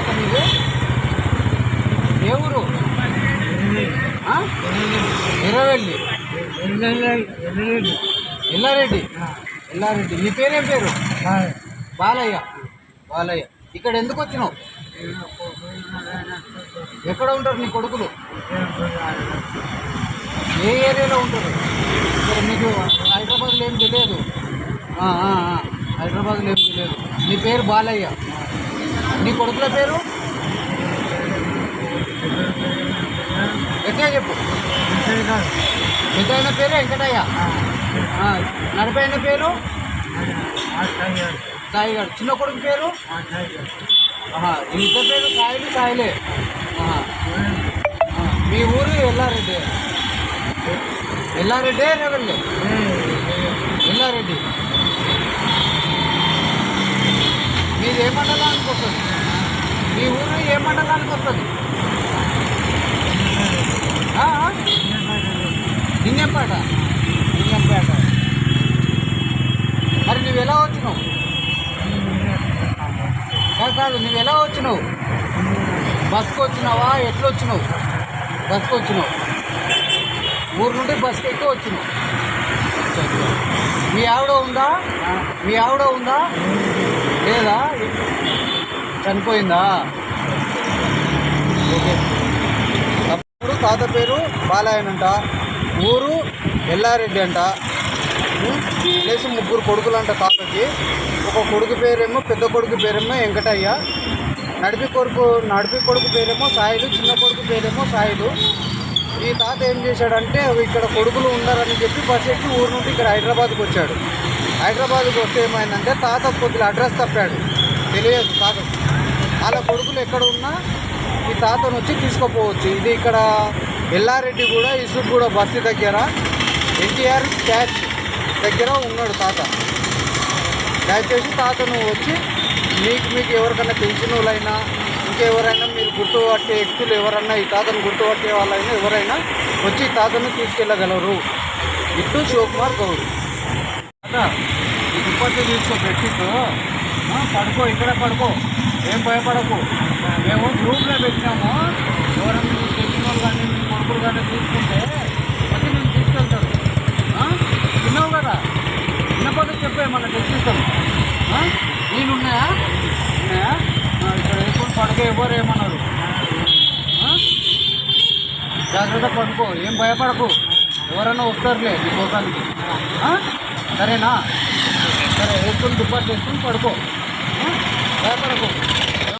తాత మీది? ఏ ఊరు? ఎర్రవెల్లి. ఎల్లారెడ్డి. ఎల్లారెడ్డి. నీ పేరేం పేరు? బాలయ్య. బాలయ్య. ఇక్కడ ఎందుకు వచ్చినావు? ఎక్కడ ఉంటారు నీ కొడుకులు? ఏ ఏరియాలో ఉంటారు? ఇక్కడ మీకు హైదరాబాద్లో ఏం తెలియదు? హైదరాబాద్లో ఏం తెలియదు. నీ పేరు బాలయ్య. నీ కొడుకుల పేరు ఎట్లా చెప్పు? పెద్ద అయిన పేరు వెంకటయ్య. నడిపోయిన పేరు సాయి గారు. చిన్న కొడుకు పేరు ఇంత పేరు సాయిలు సాయిలే. మీ ఊరు ఎల్లారెడ్డి. ఎల్లారెడ్డి ఎర్రవెల్లి? ఎల్లారెడ్డి. మీది ఏ మండలానికి వస్తుంది? మీ ఊరు ఏ మండలానికి వస్తుంది? లింగంపేట. లింగంపేట. మరి నువ్వు ఎలా వచ్చినావు? కాదు, నువ్వు ఎలా వచ్చినావు? బస్కి వచ్చినావా? ఎట్లా వచ్చినావు? బస్కి వచ్చినావు. ఊరు నుండి బస్కి ఎక్కి వచ్చినావు. మీ ఆవిడ ఉందా? మీ ఆవిడ ఉందా? లేదా? చనిపోయిందా? ఓకే. అప్పుడు తాత పేరు బాలయ్యనంట, ఊరు ఎల్లారెడ్డి అంట, ప్లస్ 3 కొడుకులు అంట తాతకి. ఒక కొడుకు పేరేమో, పెద్ద కొడుకు పేరేమో వెంకటయ్య, నడిపి కొడుకు పేరేమో సాయిలు, చిన్న కొడుకు పేరేమో సాయిలు. ఈ తాత ఏం చేశాడంటే ఇక్కడ కొడుకులు ఉన్నారని చెప్పి బస్ ఎక్కి ఊరు నుండి ఇక్కడ హైదరాబాద్కి వచ్చాడు. హైదరాబాద్కి వస్తే ఏమైందంటే తాత కొద్దిగా అడ్రస్ తప్పాడు, తెలియదు తాతకు. వాళ్ళ కొడుకులు ఎక్కడ ఉన్నా ఈ తాతను వచ్చి తీసుకుపోవచ్చు. ఇది ఇక్కడ ఎల్లారెడ్డి కూడా ఇసుగూడ బస్సు దగ్గర ఎన్టీఆర్ క్యాచ్ దగ్గర ఉన్నాడు తాత. దయచేసి తాతను వచ్చి మీకు ఎవరికైనా తెలిసిన వాళ్ళైనా, ఇంకెవరైనా మీరు గుర్తుపట్టే వ్యక్తులు ఎవరన్నా, ఈ తాతను గుర్తుపట్టే వాళ్ళైనా ఎవరైనా వచ్చి ఈ తాతను తీసుకెళ్ళగలరు. ఇటు శివకుమార్ గౌడ్. ఈ దుప్పట్లు తీసుకో, బెడ్షీట్ పడుకో, ఇక్కడే పడుకో, ఏం భయపడకు. మేము గ్రూప్లో పెట్టినాము. ఎవరైనా మీకు తెలిసిన వాళ్ళు కానీ మీ కొడుకులు కానీ తీసుకుంటే వచ్చి మేము తీసుకెళ్తారు. విన్నావు కదా? విన్నపడి చెప్పే మళ్ళీ తెచ్చిస్తాము. నీళ్ళు ఉన్నాయా? ఇక్కడ వేసుకొని పడుకో, ఎవరు ఏమన్నారు. జాగ్రత్త పడుకో, ఏం భయపడకు. ఎవరైనా వస్తారులే నీ కోసానికి. సరేనా? సరే, వేసుకొని దుప్పట్లు వేసుకొని పడుకో, భయపడకు.